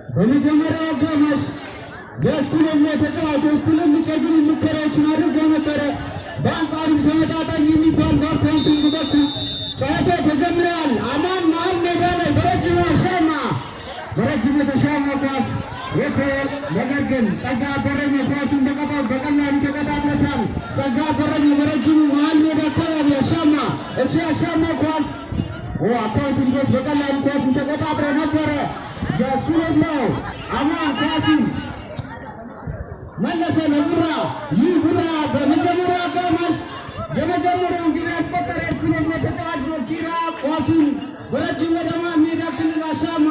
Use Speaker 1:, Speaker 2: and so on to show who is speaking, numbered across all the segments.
Speaker 1: በመጀመሪያው አጋማሽ የስኩል ተጫዋቾች ትልልቅ የግብ ሙከራዎችን አድርገው ነበረ። በአንጻሩም ተመጣጣኝ የሚባል በአካውንቲንግ በኩል ጨዋታው ተጀምረዋል። አማን መሀል ሜዳ ላይ በረጅሙ የተሻማ ኳስ ነገር ግን ጸጋ አበረኝ ኳሱን በቀላሉ ተቆጣጥሮታል። ጸጋ አበረኝ በረጅሙ መሀል ሜዳ አካባቢ ያሻማ ኳስ አካውንቲንጎች በቀላሉ ኳሱን ተቆጣጥረው ነበረ። የስኩሎች ነው አማን ኳሱን መለሰ ለቡራ። ይህ ቡራ በመጀመሪያው አጋማሽ የመጀመሪያውን ግብ ያስቆጠረ የስኩሎች ተጫዋች ነው። ኪራ ኳሱን በረጅሙ ወደ መሀል ሜዳ ክልል አሻማ።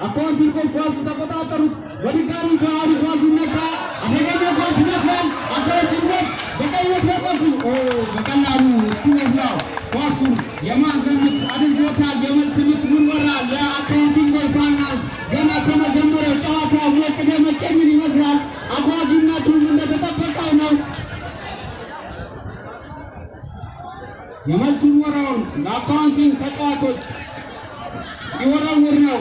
Speaker 1: አካውንቲንጎች ኳሱን ተቆጣጠሩት። በድጋሚ ባህሩ ኳሱን ነካ። አደገኛ ኳስ ይመስላል። አካውንቲንጎች በቀይ መስመር በኩል በቀላሉ ስኩሎች ነው ኳሱን የማዕዘን ምት አድርጎታል። የመልስ ምት ውርወራ ለአካውንቲንጎች ፋይናንስ ገና ከመጀመሪያው ጨዋታ ሞቅ ደመቅ የሚል ይመስላል። አጓጊነቱም እንደተጠበቀው ነው። የመልስ ውርወራውን ለአካውንቲንግ ተጫዋቾች ይወረውር ነው።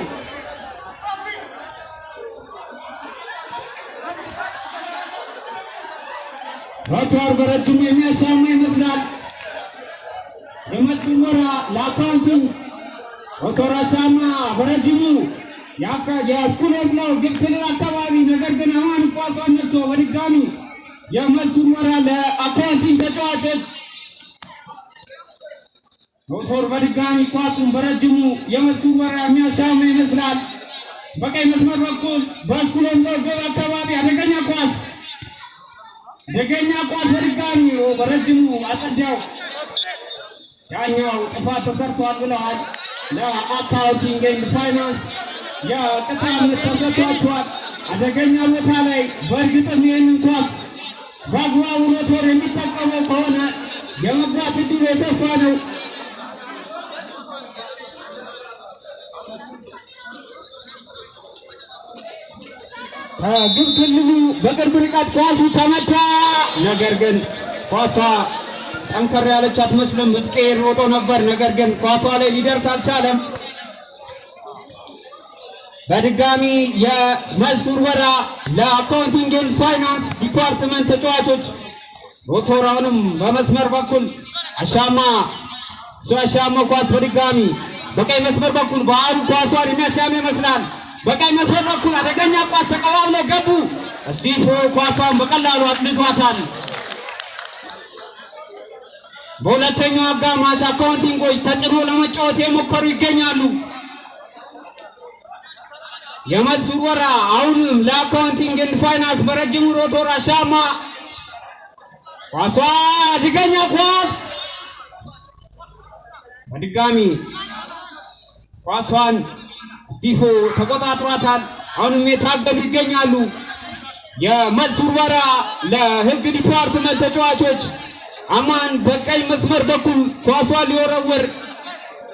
Speaker 1: ሮቶር በረጅሙ የሚያሻማ ይመስላል። የመልስ ውርወራ ለአካውንቲንግ ሮቶር አሻማ በረጅሙ የስኩሎች ነው ግብ ክልል አካባቢ። ነገር ግን አማን ኳሷን መጥቶ በድጋሚ የመልስ ውርወራ ለአካውንቲንግ ተጫዋቾች ሮቶር በድጋሚ ኳሱን በረጅሙ የመልስ ውርወራ የሚያሻማ ይመስላል። በቀይ መስመር በኩል በስኩሎች ነው ግብ አካባቢ አደገኛ ኳስ በድጋሚ በረጅሙ አጸዳው። ያኛው ጥፋት ተሰርቷል ብለዋል። ለአካውንቲንግ ኤንድ ፋይናንስ የቅጣት ምት ተሰጥቷቸዋል። አደገኛ ቦታ ላይ በእርግጥም ይህንን ኳስ በአግባቡ ሮቶር የሚጠቀመው ከሆነ የመግባት ዕድሉ የሰፋ ነው። ግብ ክልሉ በቅርብ ርቀት ኳሱ ተመታ። ነገር ግን ኳሷ ጠንከር ያለች አትመስልም። ሕዝቅኤል ሮጦ ነበር፣ ነገር ግን ኳሷ ላይ ሊደርስ አልቻለም። በድጋሚ የመልስ ውርወራ ለአካውንቲንግ ኤንድ ፋይናንስ ዲፓርትመንት ተጫዋቾች ሮቶር አሁንም በመስመር በኩል አሻማ ኳስ በድጋሚ በቀይ መስመር በኩል ባህሩ ኳሷን የሚያሻማ ይመስላል። በቀይ መስመር በኩል አደገኛ ኳስ ተቀባብለው ገቡ። ስቲፎ ኳሷን በቀላሉ አጥልቷታል። በሁለተኛው አጋማሽ አካውንቲንጎች ተጭኖ ለመጫወት የሞከሩ ይገኛሉ። የመልስ ውርወራ አሁንም ለአካውንቲንግ ኤንድ ፋይናንስ በረጅሙ ሮቶር አሻማ ኳሷ አደገኛ ኳስ በድጋሚ ኳሷን ስቲፎ ተቆጣጥሯታል። አሁንም የታገሉ ይገኛሉ። የመልስ ውርወራ ለሕግ ዲፓርትመንት ተጫዋቾች አማን በቀይ መስመር በኩል ኳሷን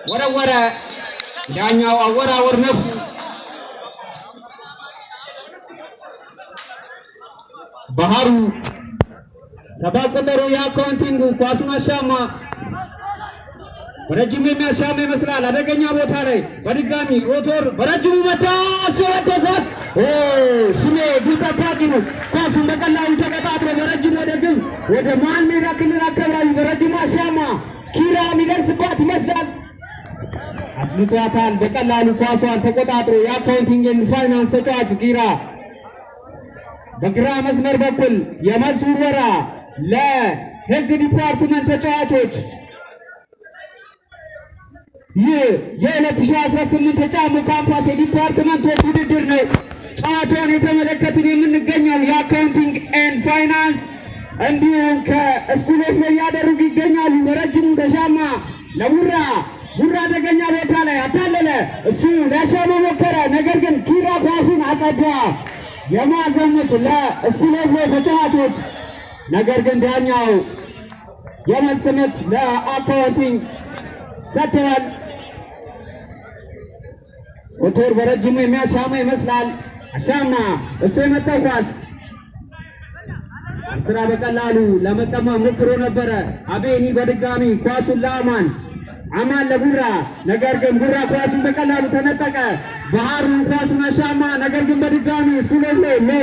Speaker 1: ወረወረ። ዳኛው አወራወር ነፉ። ባህሩ ሰባት ቁጥሩ የአካውንቲንግ ኳሱን አሻማ በረጅሙ የሚያሻማ ይመስላል። አደገኛ ቦታ ላይ በድጋሚ ሮቶር በረጅሙ መታ። ኳስ ሽሜ ግብ ጠባቂ ነው። ኳሱን በቀላሉ ተቀጣጥሮ በረጅሙ ወደ መሀል ሜዳ ክልል አካባቢ በረጅሙ አሻማ። ኪራ የሚደርስባት ይመስላል። አስልቷታል። በቀላሉ ኳሷን ተቆጣጥሮ የአካውንቲንግ ኤንድ ፋይናንስ ተጫዋች ኪራ በግራ መስመር በኩል የመልስ ውርወራ ለሕግ ዲፓርትመንት ተጫዋቾች ይህ የ2018 የጫሙ ካምፓስ የዲፓርትመንቶች ውድድር ነው። ጨዋታውን የተመለከትን የምንገኘው የአካውንቲንግ ኤንድ ፋይናንስ እንዲሁም ከስኩሎች ላይ ያደረጉ ይገኛሉ። በረጅሙ ተሻማ ለቡራ አደገኛ ቦታ ላይ አታለለ። እሱ ሊያሻማ ሞከረ፣ ነገር ግን ኪራ ኳሱን አጸዳ። የማዕዘን ምት ለስኩሎች ላይ ተጫዋቾች፣ ነገር ግን ዳኛው የመልስ ምት ለአካውንቲንግ ሰጥተዋል። ሮቶር በረጅሙ የሚያሻማ ይመስላል። አሻማ እሱ የመታው ኳስ ስራ በቀላሉ ለመቀማ ሞክሮ ነበረ። አቤኒ በድጋሚ ኳሱን ለአማን አማን ለቡራ ነገር ግን ቡራ ኳሱን በቀላሉ ተነጠቀ። ባህሩ ኳሱን አሻማ ነገር ግን በድጋሚ ስኩሎች ነው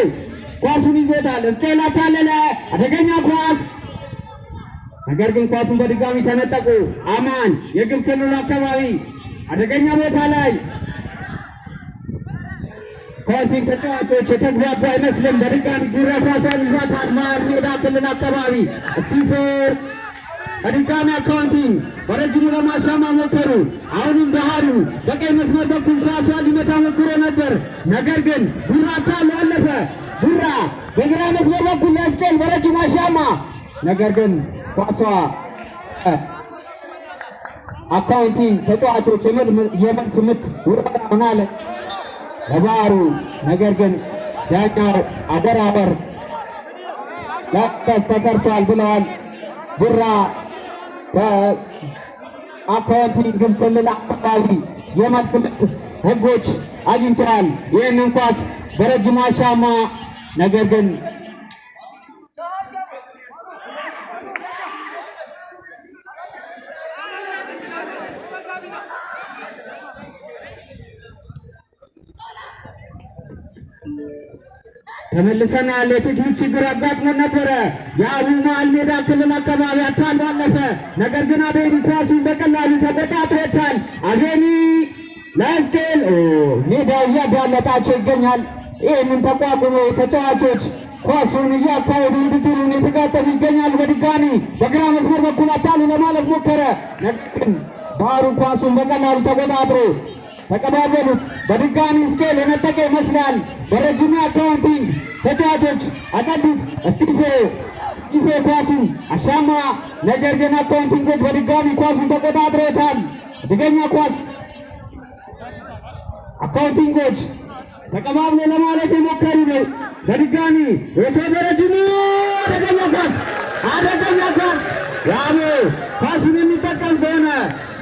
Speaker 1: ኳሱን ይዞታል። እስኬል አታለለ አደገኛ ኳስ ነገር ግን ኳሱን በድጋሚ ተነጠቁ። አማን የግብ ክልሉ አካባቢ አደገኛ ቦታ ላይ ኳሱን ተጫዋቾች የተግባቡ አይመስልም። በድጋሚ ቡራ ኳሷን ይዟታል። መሀል ሜዳ ክልል አካባቢ ስቲፈር በድጋሚ አካውንቲንግ በረጅሙ ለማሻማ ሞከሩ። አሁንም ባህሩ በቀይ መስመር በኩል ኳሷን ሊመታ ሞክሮ ነበር። ነገር ግን ቡራ ታሎ አለፈ። ቡራ በግራ መስመር በኩል ለስኬል በረጅሙ አሻማ ነገር ግን ኳሷ አካውንቲንግ ተጫዋቾች የመልስ ምት ውርወራ ሆናለ ለባህሩ ነገር ግን ዳኛው አደራበር ለስተት ተሰርቷል ብለዋል። ቡራ በአካውንቲንግ ክልል አካባቢ የመልስ ምት ህጎች አግኝተዋል። ይህንን ኳስ በረጅሙ አሻማ ነገር ግን ተመልሰናል። የቴክኒክ ችግር አጋጥሞ ነበረ። የአቡ መሀል ሜዳ ክልል አካባቢ አታሎ አለፈ። ነገር ግን አቤኒ ኳሱን በቀላሉ ተቆጣጥሮታል። አቤኒ ለስኬል ሜዳው እያዳለጣቸው ይገኛል። ይህንን ተቋቁሞ ተጫዋቾች ኳሱን እያካሄዱ ውድድሩን የተጋጠሙ ይገኛሉ። በድጋሚ በግራ መስመር በኩል አታሎ ለማለፍ ሞከረ። ነገር ግን ባህሩ ኳሱን በቀላሉ ተቆጣጥሮ ተቀባበሉት። በድጋሚ ስኬል የነጠቀ ይመስላል። በረጅሙ አካውንቲንግ ተጫዋቾች አጸዱት። ስቲፌ ኳሱን አሻማ ነገር ግን አካውንቲንጎች በድጋሚ ኳሱን ተቆጣጥረውታል። አደገኛ ኳስ አካውንቲንጎች ተቀባብሎ ለማለት የሞከሩ ነው። በድጋሚ በረጅሙ አደገኛ ኳስ ያኔ ኳሱን የሚጠቀም ከሆነ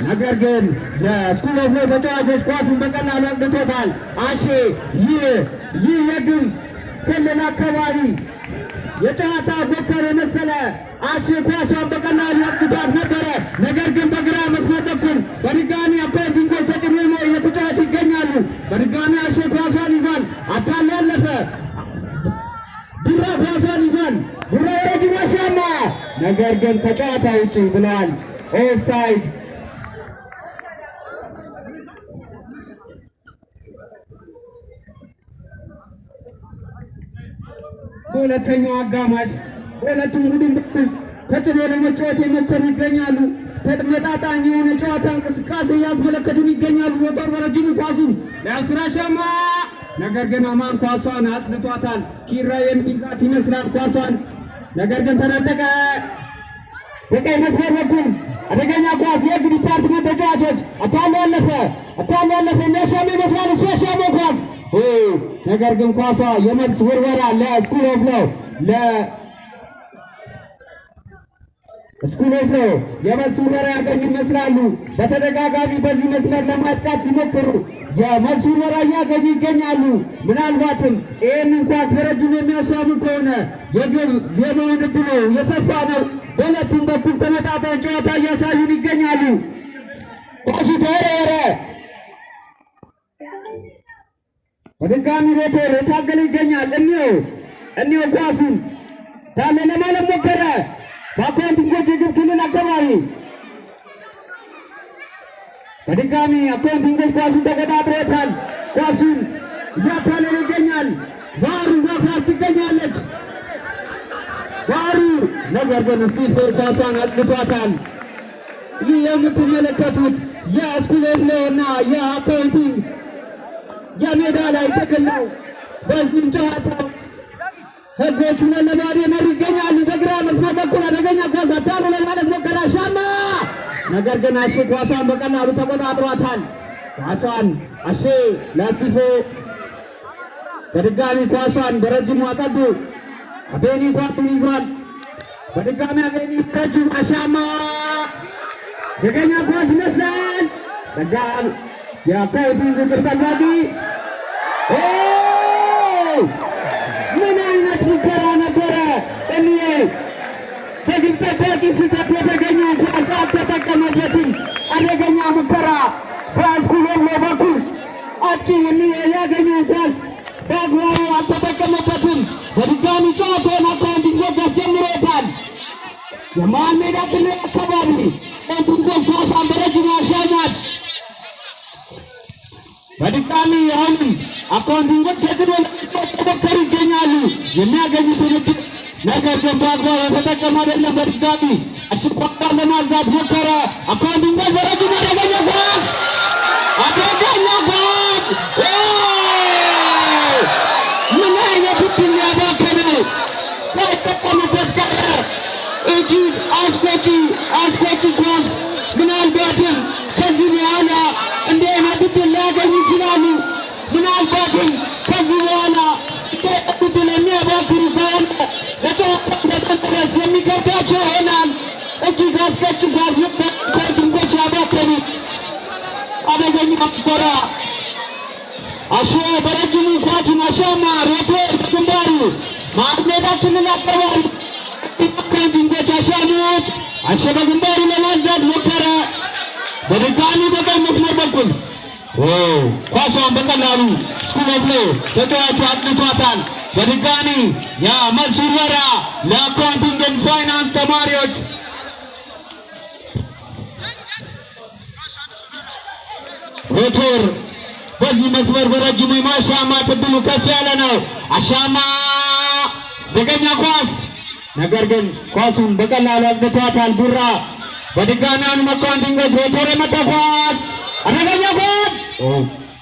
Speaker 1: ነገር ግን የስኩል ኦፍ ሎው ተጫዋቾች ኳሱን በቀላሉ አግኝቶታል። አሼ ይህ የግብ ክልል አካባቢ የጨዋታ ሞከር የመሰለ አሼ ኳሷን በቀላሉ አግኝቷት ነበረ። ነገር ግን በግራ መስመር በኩል በድጋሚ አካውንቲንጎች ተጭኖ የተጫዋች ይገኛሉ። በድጋሚ አሼ ኳሷን ይዟል። አታሎ አለፈ። ቡራ ኳሷን ይዟል። ቡራ ወረጅም አሻማ ነገር ግን ከጨዋታ ውጪ ብለዋል። ኦፍሳይድ በሁለተኛው አጋማሽ በሁለቱም ቡድን በኩል ተጭኖ ለመጫወት የሞከሩ ይገኛሉ። ተመጣጣኝ የሆነ ጨዋታ እንቅስቃሴ እያስመለከቱን ይገኛሉ። ሞተር በረጅሙ ኳሱን ለያስር አሻማ ነገር ግን አማን ኳሷን አጥልቷታል። ኪራ የሚይዛት ይመስላል ኳሷን ነገር ግን ተነጠቀ። በቀይ መስመር በኩል አደገኛ ኳስ የህግ ዲፓርትመንት ተጫዋቾች አታሎ አለፈ የሚያሻማ ይመስላል። እሱ ያሻማው ኳስ ነገር ግን ኳሷ የመልስ ውርወራ ለስኩል ኦፍ ሎው የመልስ ውርወራ ያገኙ ይመስላሉ። በተደጋጋሚ በዚህ መስመር ለማጥቃት ሲሞክሩ የመልስ ውርወራ እያገኙ ይገኛሉ። ምናልባትም ይህንን ኳስ በረጅም የሚያሻሙ ከሆነ የግብ የመሆን ዕድሉ የሰፋ ነው። በሁለቱም በኩል ተመጣጣኝ ጨዋታ እያሳዩን ይገኛሉ። ኳሱ ተወረወረ። በድጋሚ ሮቶር የታገለ ይገኛል። እኒው ኳሱን ታለ ለማለት ሞከረ። በአካውንቲንጎች የግብ ክልል አካባቢ በድጋሚ አካውንቲንጎች ኳሱን ተቆጣጥሮታል። ኳሱን እያታለለ ይገኛል። ባህሩ ኳስ ትገኛለች። ባህሩ ነገር ግን ስቲፌር ኳሷን አጥልቷታል። ይህ የምትመለከቱት የስኩል ኦፍ ሎው እና የአካውንቲንግ የሜዳ ላይ ትግል ነው። በዚህም ጨዋታው ህጎቹ ለባዶ መሪ ይገኛሉ። በግራ መስመር በኩል አደገኛ ኳስ አታሎ ለማለት ሞከረ አሻማ ነገር ግን አሼ ኳሷን በቀላሉ ተቆጣጥሯታል። ኳሷን አሼ ለስቲፎ በድጋሚ ኳሷን በረጅሙ አጸዱ። አቤኒ ኳሱን ይዟል። በድጋሚ አቤኒ ረጅም አሻማ አደገኛ ኳስ ይመስላል። ጸጋብ የአካውንቲንግ ቁጥር ጠባቂ ምን አይነት ሙከራ ነበረ! በግብ ጠባቂ ስህተት የተገኘው ኳስ አልተጠቀመበትም። አደገኛ ሙከራ በስኩል በኩል አጥቂ ያገኘው ኳስ በአግባቡ አልተጠቀመበትም። በድጋሚ ጨዋታውን አካውንቲንጎች አስጀምሮታል። የመሃል ሜዳ ክልል አካባቢ አካውንቲንጎች ኳሷን በረጅም ያሻማት። በድጋሚ አሁንም አካውንቲንጎች ተግዶ ለመሞከር ይገኛሉ። የሚያገኙትን ዕድል ነገር ግን በአግባቡ የተጠቀሙ አይደለም። በድጋሚ አሽኳር ለማዝጋት ሞከረ። አካውንቲንጎች በረጅም አደገኛ ኳስ አደገኛ ኳስ ምን አይነት ዕድል ያባከነው ሳይጠቀሙበት ቀረ። እጅግ አስቆጪ ኳስ። ምናልባትም ከዚህ በኋላ እንዲህ አይነት ዕድል ሊያገኙ ይችላሉ። ምናልባትም ከዚህ በኋላ እንዲህ አይነት ዕድል የሚያባክኑ ከሆነ ለጨዋታ ለመድረስ የሚከብዳቸው ይሆናል። እጅግ አስቆጪ ኳስ ድንጎች ያባከኑ አደገኛ ሙከራ። አሾ በረጅሙ ኳሱን አሻማ ሮቶር በግንባሩ መሃል ሜዳ ክልል አካባቢ ድንጎች አሻሙት። አሸ በግንባሩ ለማዝዳት ሞከረ። በድጋሚ በቀኝ መስመር በኩል ኳሷን በቀላሉ ስኩሎብሎ ተጫዋቹ አጥልቷታል። በድጋሚ የመንሱር ወራ ለአካውንቲንግ ኤንድ ፋይናንስ ተማሪዎች ሮቶር በዚህ መስመር በረጅሙ የማሻማት ዕድሉ ከፍ ያለ ነው። አሻማ ደገኛ ኳስ፣ ነገር ግን ኳሱን በቀላሉ አጥልቷታል። ቡራ በድጋሚ አሁንም አካውንቲንጎች ሮቶር የመታ ኳስ አደገኛ ኳስ፣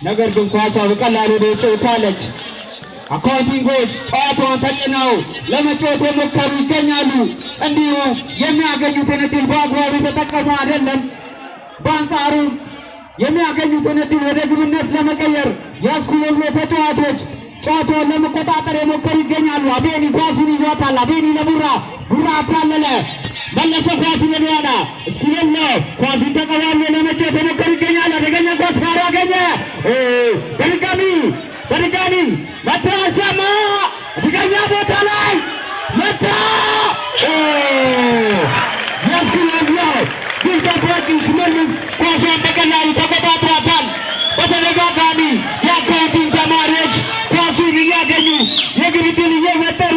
Speaker 1: ነገር ግን ኳሷ በቀላሉ ወደ ውጭ ወጥታለች። አካውንቲንጎች ጨዋታውን ተጭነው ለመጫወት የሞከሩ ይገኛሉ። እንዲሁ የሚያገኙትን ዕድል በአግባቡ የተጠቀሙ አይደለም። በአንጻሩ የሚያገኙትን ዕድል ወደ ግብነት ለመቀየር ያስኩሎብሎ ተጫዋቾች ጨዋታውን ለመቆጣጠር የሞከሩ ይገኛሉ። አቤኒ ኳሱን ይዟታል። አቤኒ ለቡራ፣ ቡራ አታለለ፣ መለሰ ኳሱን ወደኋላ። እስኩሎብሎ ኳሱን ተቀባሎ ለመጫወት የሞከሩ ይገኛሉ። አደገኛ ኳስ ባሮ አገኘ። በድጋሚ መታ፣ አሻማ አደገኛ ቦታ ላይ መታ። ያስኩሎብሎ ግን ጠባቂ ሽመልስ ኳሷን በቀላሉ ተቆጣጥሯታል። በተደጋጋሚ የአካውንቲንግ ተማሪዎች ኳሱን እያገኙ የግብ ዕድል እየፈጠሩ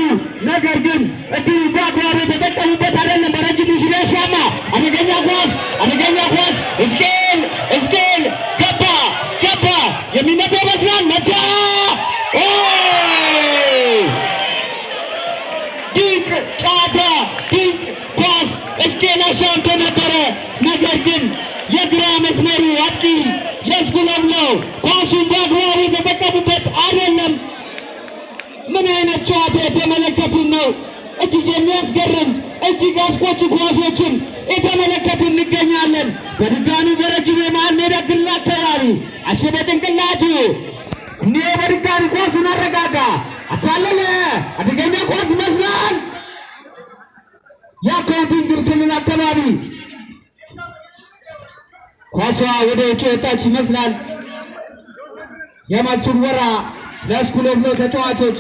Speaker 1: ነገር ግን ዕድሉ በአግባቡ የተጠቀሙበት አይደለም። በረጅሙ ሽመሻማ አደገኛ ኳስ እስኬል ገባ የሚመታ ይመስላል። መታ። ድንቅ ጨዋታ፣ ድንቅ ኳስ እስኬል አሻምቶ ነበረ። ነገር ግን የግራ መስመሩ አጥቂ ለስኩሎብሎ ኳሱን በአግባቡ የተጠቀሙበት አይደለም። ምን አይነት ጨዋታ የተመለከቱን ነው! እጅግ የሚያስገርም እጅግ አስቆጪ ኳሶችን የተመለከቱን እንገኛለን። በድጋሚ በረጅሙ የመሃል ሜዳ ክልል አካባቢ አሸ በጭንቅላቱ እንዲህ በድጋሚ ኳሱን አረጋጋ፣ አታለለ። አደገኛ ኳስ ይመስላል። የአካውንቲንግ ክልል አካባቢ ኳሷ ወደ ውጭ ወጣች ይመስላል። የመንሱር ወራ ለስኩሎብሎ ተጫዋቾች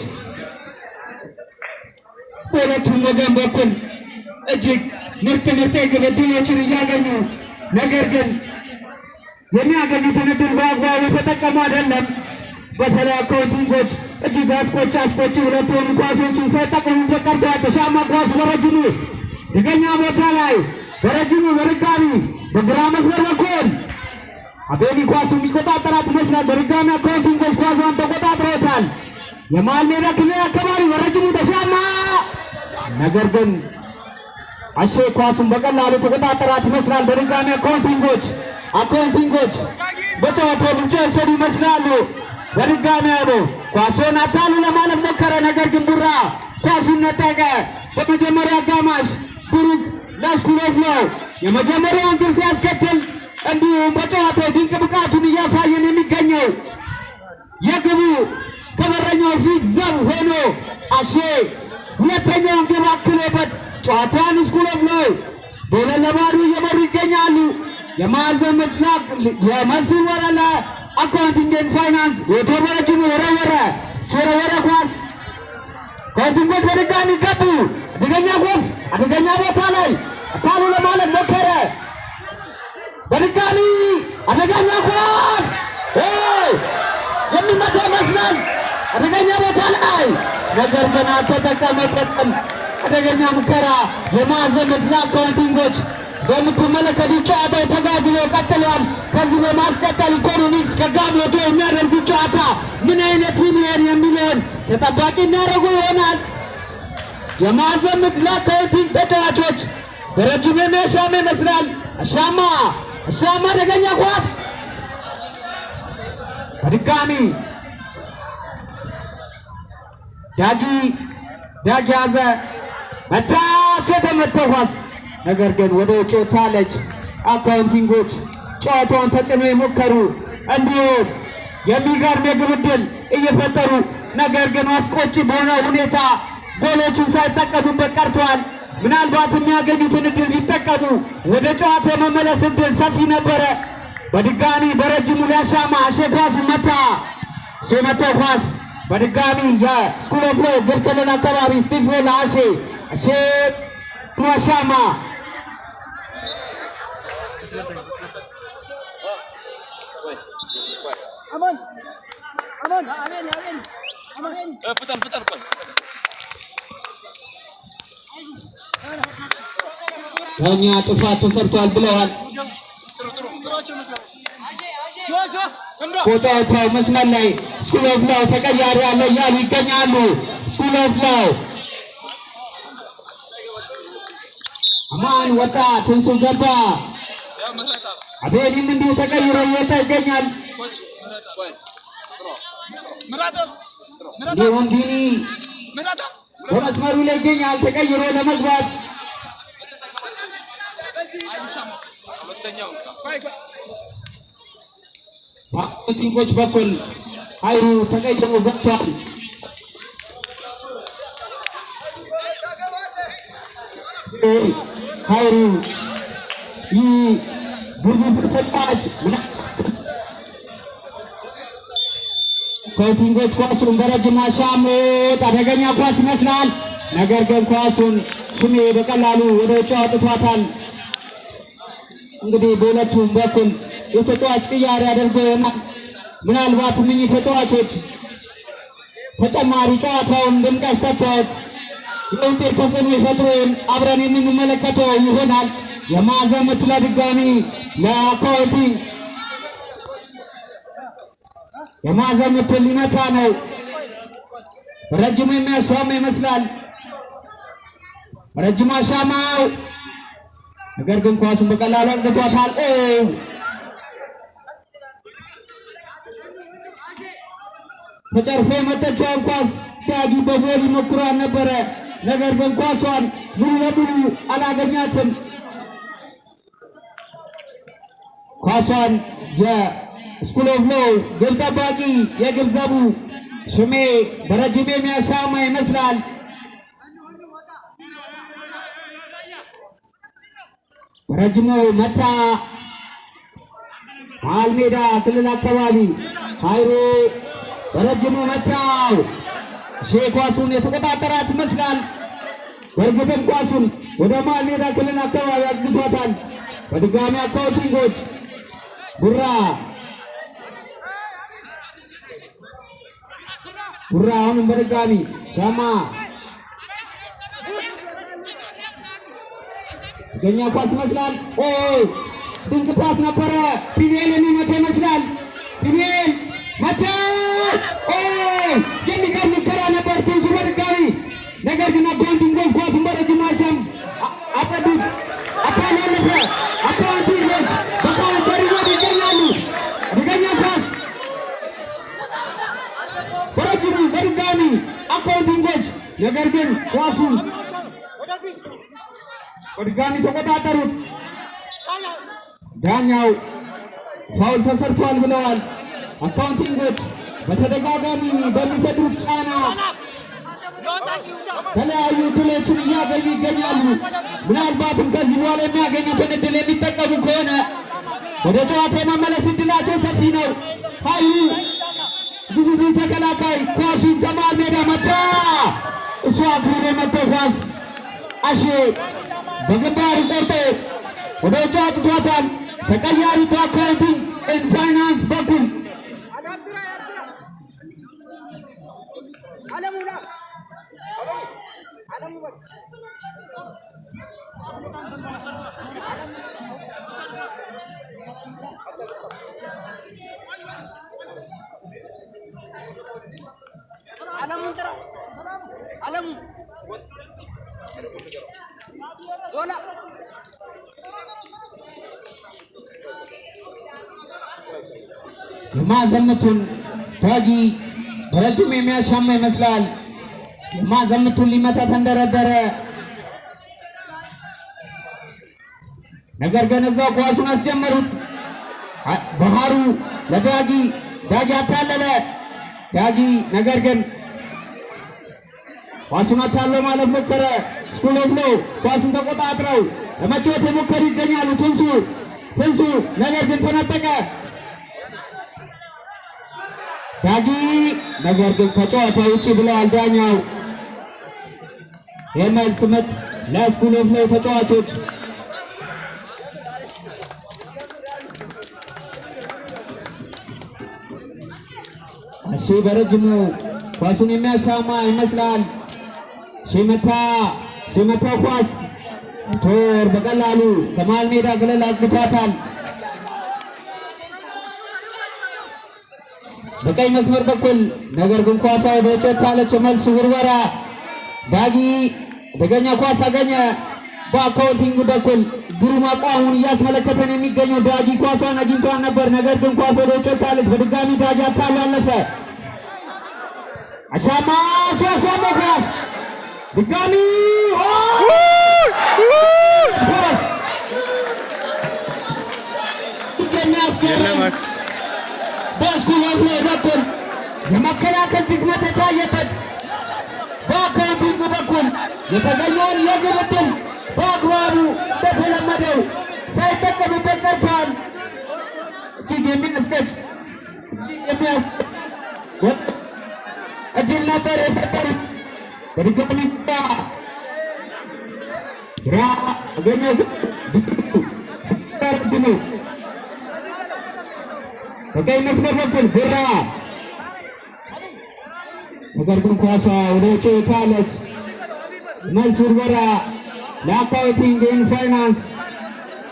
Speaker 1: በሁለቱም ወገን በኩል እጅግ ምርጥ የግብ ዕድሎችን እያገኙ ነገር ግን የሚያገኙትን ዕድል በአግባቡ የተጠቀሙ አይደለም። በተለይ አካውንቲንጎች እጅግ አስቆጪ ሁለት የሆኑ ኳሶችን ሳይጠቀሙበት ቀርተዋል። ተሻማ ኳስ በረጅሙ ደገኛ ቦታ ላይ በረጅሙ በድጋሚ በግራ መስመር በኩል አቤኒ ኳሱን የሚቆጣጠራት ይመስላል። በድጋሚ አካውንቲንጎች ኳሷን ተቆጣጥረውታል። የመሃል ሜዳ ክልል አካባቢ በረጅሙ ተሻማ፣ ነገር ግን አሼ ኳሱን በቀላሉ ተቆጣጠራት ይመስላል። በድጋሚ አካውንቲንጎች በጨዋታው ብቻ የወሰዱ ይመስላሉ። በድጋሚ ኳሱን አታሉ ለማለት ሞከረ፣ ነገር ግን ቡራ ኳሱን ነጠቀ። በመጀመሪያ አጋማሽ ብሩክ ለስኩሎብሎ የመጀመሪያውን ግብ ሲያስከትል እንዲሁም በጨዋታው ድንቅ ብቃቱን እያሳየን የሚገኘው የግቡ ከበረኛው ፊት ዘብ ሆኖ አሼ ሁለተኛውን ግብ አክሎበት ጨዋታውን ስኩሎብሎ በሁለት ለባዶ እየመሩ ይገኛሉ። የማዕዘን ምት የመንሱር ወራ አካውንቲንግ ኤንድ ፋይናንስ የተበረጅሙ ወረወረ ኳስ አካውንቲንጎች በድጋሚ ገቡ።
Speaker 2: አደገኛ ቦታ ላይ አታሉ ለማለት ሞከረ። በድጋሚ አደገኛ ኳስ የሚመታ መስላል አደገኛ ቦታ ላይ ነገር ግን አልተጠቀመበትም። አደገኛ ሙከራ የማዕዘን ምት ለአካውንቲንጎች በምትመለከቱት ጨዋታው ተጋግሎ ቀጥሏል። ከዚህ በማስቀጠል ኢኮኖሚክስ ከጋብሎቶ የሚያደርጉት ጨዋታ ምን አይነት ይሆን የሚለውን ተጠባቂ የሚያደርጉ ይሆናል። የማዕዘን ምት ለአካውንቲንግ ተጫዋቾች በረጅም የሚያሻማ ይመስላል። አሻማ አደገኛ ኳስ በድጋሚ ዳጊ ያዘ መታሶ ተመታ ኳስ ነገር ግን ወደ ውጭ ወጣለች። አካውንቲንጎች ጨዋታውን ተጭነው የሞከሩ እንዲሁም የሚገርም የግብ ዕድል እየፈጠሩ ነገር ግን አስቆጪ በሆነ ሁኔታ ጎሎችን ሳይጠቀሙበት ቀርተዋል። ምናልባት የሚያገኙትን ዕድል ቢጠቀሙ ወደ ጨዋታ የመመለስ ዕድል ሰፊ ነበረ። በድጋሚ በረጅሙ ሊያሻማ አሼ ኳሱ መታ መታው ኳስ በድጋሚ የስኩል ኦፍ ሎው ግብ ክልል አካባቢ ስቲቭ ለአሼ አሻማ ዳኛ ጥፋት ተሰርቷል ብለዋል። ቦታው መስመር ላይ ስኩል ኦፍ ሎው ተቀያሪ ያለ እያሉ ይገኛሉ። ስኩል ኦፍ ሎው አማን ወጣ ትንሱ ገባ አቤኒም እንዲሁ ተቀይሮ እየወጣ ይገኛል። ዲኒ በመስመሩ ላይ ይገኛል ተቀይሮ ለመግባት በአካውንቲንጎች በኩል ኃይሉ ተቀይሮ ገብቷል። ኃይሉ ይህ ብዙ ተጫዋች አካውንቲንጎች ኳሱን በረጅም አሻሙት አደገኛ ኳስ ይመስላል። ነገር ግን ኳሱን ሽሜ በቀላሉ ወደ ውጭ አውጥቷታል። እንግዲህ በሁለቱም በኩል የተጫዋች ቅያሬ አድርጎ ይሆናል። ምናልባት እነኚህ ተጫዋቾች ተጨማሪ ጨዋታውን ድምቀት ሰጥተውት የውጤት ተጽዕኖ ይፈጥሩ አብረን የምንመለከተው ይሆናል። የማዕዘን ምት ለድጋሚ ለአካውንቲንግ የማዕዘን ምት ሊመታ ነው። ረጅሙ የሚያሻማ ይመስላል። ረጅሙ አሻማው ነገር ግን ኳሱን በቀላሉ አግኝቷታል። ተጨርፎ የመጠቻውን ኳስ ዳጊ በቦል ሞክሯል ነበረ። ነገር ግን ኳሷን ሙሉ ለሙሉ አላገኛትም። ኳሷን የስኩል ኦፍ ሎው ግብ ጠባቂ የግብ ዘቡ ሽሜ በረጅም የሚያሻማ ይመስላል። በረጅሙ መታ መሃል ሜዳ ክልል አካባቢ ኃይሉ በረጅሙ መታው። ኳሱን የተቆጣጠራት ይመስላል። በእርግጥም ኳሱን ወደ መሃል ሜዳ ክልል አካባቢ አግኝቷታል። በድጋሚ አካውንቲንጎች ቡራ አሁንም በድጋሚ ሻማ ገኛ ኳስ ይመስላል። ድንቅ ኳስ ነበረ። ፒኔል የሚመታ ይመስላል። ፒኔል መታ። የሚገርም ሙከራ ነበር ትንሱ በድጋሚ ነገር ግን አካውንቲንጎች ኳሱን በረጅም አሻም አጸዱት። አታላለፈ አካውንቲንጎች በሪጎድ ይገኛሉ። አደገኛ ኳስ በረጅሙ በድጋሚ አካውንቲንጎች ነገር ግን ኳሱን በድጋሚ ተቆጣጠሩት። ዳኛው ፋውል ተሰርቷል ብለዋል። አካውንቲንጎች በተደጋጋሚ በሚፈጥሩት ጫና ተለያዩ ድሎችን እያገኙ ይገኛሉ። ምናልባትም ከዚህ በኋላ የሚያገኙትን እድል የሚጠቀሙ ከሆነ ወደ ጨዋታ የመመለስ እድላቸው ሰፊ ነው። ኃይሉ ብዙ ተከላካይ ኳሱን ከመሃል ሜዳ መታ። እሷ አክብሮ መጥቶ ኳስ አሼ በግንባሩ ቆርጦ ወደ ውጭ አውጥቷታል። ተቀያሪ በአካውንቲንግ ኤንድ ፋይናንስ በኩል የማዘምቱን ተዋጊ በረጅም የሚያሻማ ይመስላል። የማዘምቱን ሊመታ ተንደረደረ። ነገር ግን እዛው ኳሱን አስጀመሩት። ባህሩ ለዳጊ ዳጊ አታለለ። ዳጊ ነገር ግን ኳሱን አታለው ማለት ሞከረ። ስኩል ኦፍ ሎው ኳሱን ተቆጣጥረው ለመጫወት የሞከሩ ይገኛሉ። ትንሱ ነገር ግን ተነጠቀ። ዳጊ ነገር ግን ከጨዋታ ውጪ ብለዋል ዳኛው። የመልስ ምት ለስኩል ኦፍ ሎው ተጫዋቾች። እሺ በረጅሙ ኳሱን የሚያሻማ ይመስላል። ሲመታ ኳስ ቶር በቀላሉ ከመሃል ሜዳ ገለል አግቷታል። በቀኝ መስመር በኩል ነገር ግን ኳሷ ወደ ጨት አለች። መልስ ውርወራ ዳጊ በገኛ ኳስ አገኘ። በአካውንቲንግ በኩል ግሩም አቋሙን እያስመለከተን የሚገኘው ዳጊ ኳሷን አግኝቷን ነበር። ነገር ግን ኳስ ወደ ጨት አለች። በድጋሚ ዳጊ አታሎ አለፈ። አሻማ ኳስ ድጋሚ ኳስ የሚያስገርም በስኩል ኦፍ ሎው በኩል የመከላከል ድክመት የታየበት በአካውንቲንግ በኩል የተገኘውን የግብ ዕድል በአግባቡ እንደተለመደው ሳይጠቀሙበት ቀርተዋል። እጅግ የሚያስቀጭ እድል ነበር የፈጠሩት። በድጋሚ ግራ አገኘው ድኑ በቀኝ መስመር በኩል ግራ ነገር ግን ኳሷ ወደ ውጭ ወጥታለች። መልስ ውርወራ ለአካውንቲንግ ኤንድ ፋይናንስ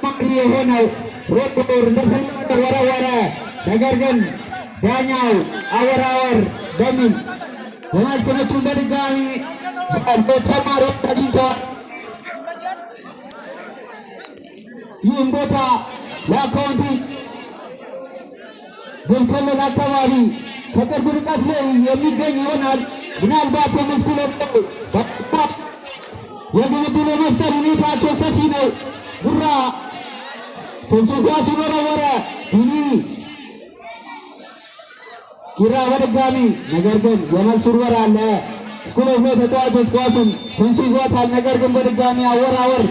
Speaker 2: ማሪ የሆነው ሮዶር እንደፈለገ ወረወረ። ነገር ግን ዳኛው አወራወር በሚል የመልስ ምቱን በድጋሚ ተማሪዎች አግኝተዋል። ይህም ቦታ ለአካውንቲንግ ግን ከመል አካባቢ ከቅርብ ርቀት ላይ የሚገኝ ይሆናል። ምናልባት የመስኩል የግብ ዕድል የመፍጠር ሁኔታቸው ሰፊ ነው። ጉራ ትንሱ ኳስ ወረወረ። ቢኒ ኪራ በድጋሚ ነገር ግን የመልስ ውርወራ አለ። ስኩል ኦፍ ሎው ተጫዋቾች ኳሱን ትንሱ ይዟታል። ነገር ግን በድጋሚ አወራወር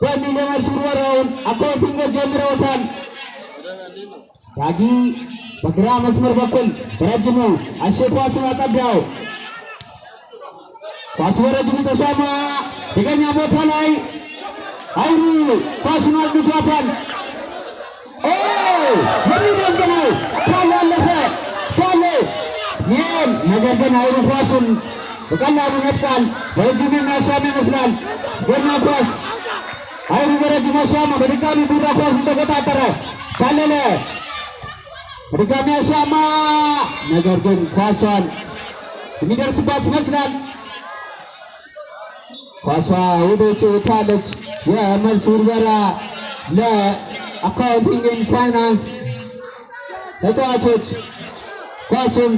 Speaker 2: በሚል የመልስ ውርወራውን አካውንቲንጎች ጀምረውታል። ዳጊ በግራ መስመር በኩል በረጅሙ አሼ ኳሱን አጸዳው። ኳሱ በረጅሙ ተሻማ። የቀኛ ቦታ ላይ አይሩ ኳሱን አግኝቷታል። የሚደንቅ ነው። ታሎ አለፈ ታሎ ይህም ነገር ግን አይሩ ኳሱን በቀላሉ ነጥቃል። በረጅሙ የሚያሻማ ይመስላል። ገና ኳስ አይሩ በረጅሙ አሻማ። በድጋሚ ቡራ ኳሱን ተቆጣጠረ። ታለለ በድጋሚ አሻማ። ነገር ግን ኳሷን የሚደርስባት ይመስላል። ኳሷ ወደ ውጭ ወጥታለች። የመልስ ውርወራ ለአካውንቲንግ ኤንድ ፋይናንስ ተጫዋቾች ኳሱን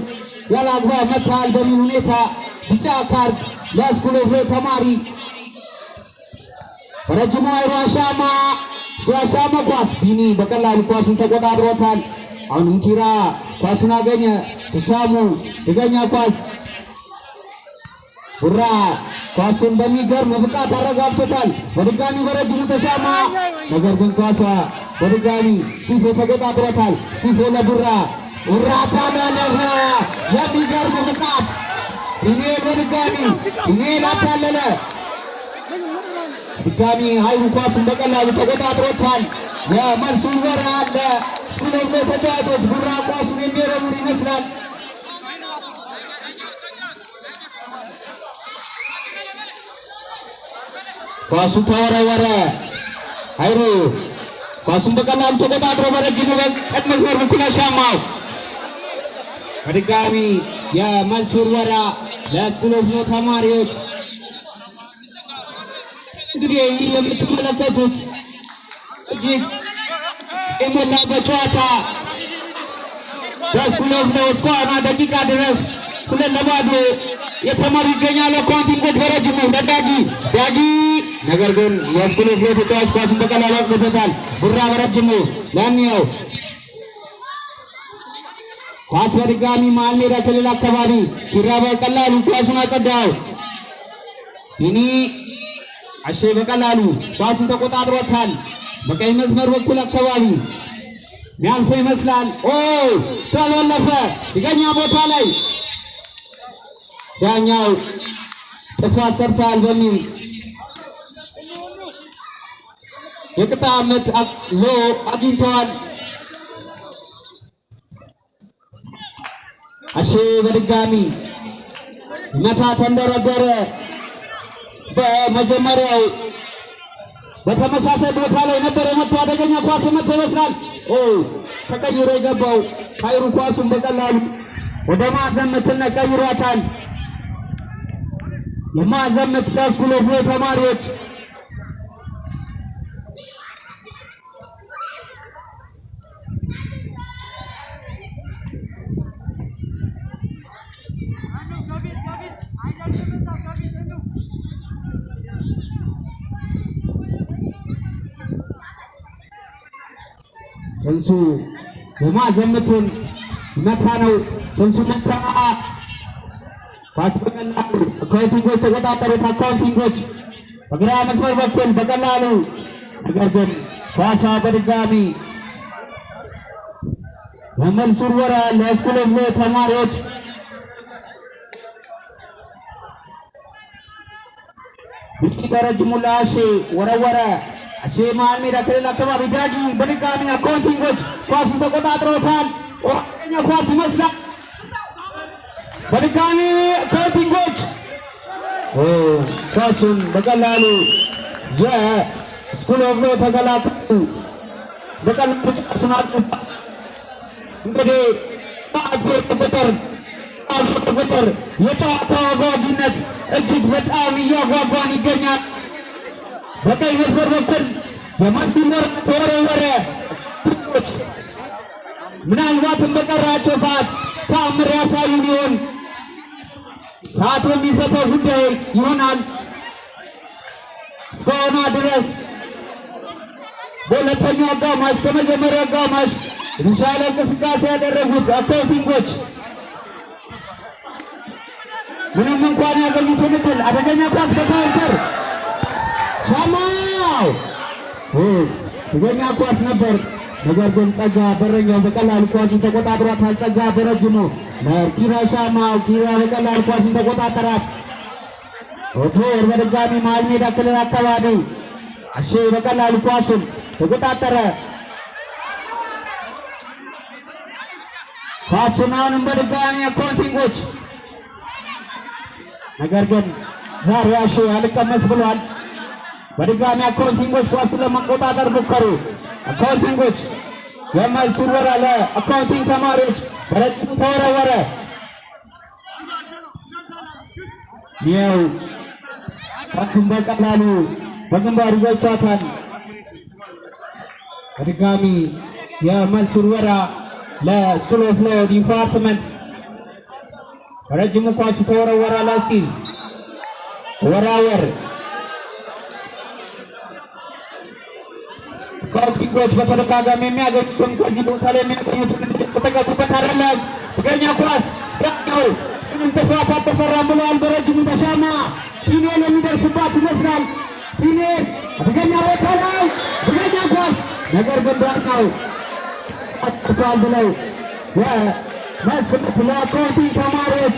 Speaker 2: ያለአግባብ መታል በሚል ሁኔታ ቢጫ ካርድ ለስኩል ኦፍ ሎው ተማሪ። በረጅሙ አይሩ አሻማ ሲያሻማ ኳስ ቢኒ በቀላሉ ኳሱን ተቆጣጥሮታል። አሁንም ኪራ ኳሱን አገኘ። ተሻሙ የገኛ ኳስ ጉራ ኳሱን በሚገርም ብቃት አረጋግጦታል። በድጋሚ በረጅሙ ተሻማ። ነገር ግን ኳሷ በድጋሚ ስቲፎ ተቆጣጥሮታል። ስቲፎ ለጉራ ጉራ ታለፈ። የሚገርም ብቃት ፊኒኤል በድጋሚ ፊኒኤል አታለለ። ድጋሚ ኃይሉ ኳሱን በቀላሉ ተቆጣጥሮታል። የመልሱ ወራ አለ። ስኩል ኦፍ ሎው ተጫዋቾች ቡራ ኳሱን የሚረሙር ይመስላል። ኳሱ ተወረወረ። ኃይሉ ኳሱን በቀላሉ ተቆጣጥሮ በረጅሙ በቀኝ መስመር በኩል አሻማው። በድጋሚ የመልሱ ወራ ለስኩል ኦፍ ሎው ተማሪዎች። እንግዲህ ይህ የምትመለከቱት እጅግ የሞላበት ጨዋታ በስኩል ኦፍ ሎው እስከ 40 ደቂቃ ድረስ 2-0 የተመሩ ይገኛሉ። አካውንቲንጎች በረጅሙ ዳጊ ነገር ግን የስኩል ኦፍ ሎው ተጫዋች ኳሱን በቀላሉ አቅብቶታል። ቡራ በረጅሙ ላሚያው ኳስ በድጋሚ መሀል ሜዳ ክልል አካባቢ ኪራ በቀላሉ ኳሱን አጸዳው። ፊኒ አሼ በቀላሉ ኳሱን ተቆጣጥሮታል። በቀኝ መስመር በኩል አካባቢ ሚያልፎ ይመስላል። ተወለፈ ይገኛ ቦታ ላይ ዳኛው ጥፋት ሰርተዋል በሚል የቅጣት ምት አግኝተዋል። አሼ በድጋሚ መታ ተንደረደረ። በመጀመሪያው በተመሳሳይ ቦታ ላይ ነበር የመታው። አደገኛ ኳስ መታ ይመስላል። ተቀይሮ የገባው ኃይሉ ኳሱን በቀላሉ ወደ ማዕዘን ምትነት ቀይሯታል። የማዕዘን ምት ለስኩል ኦፍ ሎው ተማሪዎች። ትንሱ የማዕዘን ምቱን መታ ነው። ትንሱ መታ። ኳስ በቀላሉ አካውንቲንጎች ተቆጣጠሩት። አካውንቲንጎች በግራ መስመር በኩል በቀላሉ ነገር ግን ኳሷ በድጋሚ የመልሱ ወራ ለስኩል ኦፍ ሎው ተማሪዎች። በረጅሙ ለአሼ ወረወረ። አሼ መሀል ሜዳ ክልል አካባቢ ዳጊ በድጋሚ አካውንቲንጎች ኳሱን ተቆጣጥረውታል። ዋነኛ ኳስ ይመስላል። በድጋሚ አካውንቲንጎች ኳሱን በቀላሉ የስኩል ኦፍ ሎው ተከላካዩ በቀላሉ ኳሱን አጥቅቷል። እንግዲህ ቁጥር የጨዋታው አጓጊነት እጅግ በጣም እያጓጓን ይገኛል። በቀኝ መስመር በኩል የማንቲሞር ተወረወረ። ምናልባትም በቀራቸው ሰዓት ተአምር ያሳዩን ይሆን? ሰዓት የሚፈተው ጉዳይ ይሆናል። እስከሆነ ድረስ በሁለተኛው አጋማሽ ከመጀመሪያው አጋማሽ የተሻለ እንቅስቃሴ ያደረጉት አካውንቲንጎች ምንም እንኳን ያገኙትን እድል አደገኛ ኳስ በካውንተር ሻማው አደገኛ ኳስ ነበር። ነገር ግን ጸጋ በረኛው በቀላሉ ኳሱን ተቆጣጥሯታል። ጸጋ በረጅሙ ለኪራ ሻማው፣ ኪራ በቀላሉ ኳሱን ተቆጣጠራት። ኦቶር በድጋሚ መሀል ሜዳ ክልል አካባቢ አሼ በቀላሉ ኳሱን ተቆጣጠረ። ኳሱን አሁንም በድጋሚ አካውንቲንጎች ነገር ግን ዛሬ አሼ አልቀመስ ብሏል። በድጋሚ አካውንቲንጎች ኳሱን ለመቆጣጠር ሞከሩ። አካውንቲንጎች የመልሱ ወራ ለአካውንቲንግ ተማሪዎች በረጅሙ ተወረወረ። ይኸው ኳሱን በቀላሉ በግንባሩ ገጭቷታል። በድጋሚ የመልሱ ወራ ለስኩል ኦፍ ሎው ዲፓርትመንት በረጅሙ ኳሱ ተወረወረ። ላስቲን ወራወር አካውንቲንጎች በተደጋጋሚ የሚያገኙትን ከዚህ ቦታ ላይ የሚያገኙትን ተጠቀሙበት አይደለም። ትገኛ ኳስ ነው ምንም ጥፋት አልተሰራም ብለዋል። በረጅሙ ተሻማ ፊኒኤል የሚደርስባት ይመስላል። ፊኒኤል ትገኛ ቦታ ላይ ትገኛ ኳስ ነገር ግን ዳርናው አጥቷል ብለው መልስ ምት ለአካውንቲንግ ተማሪዎች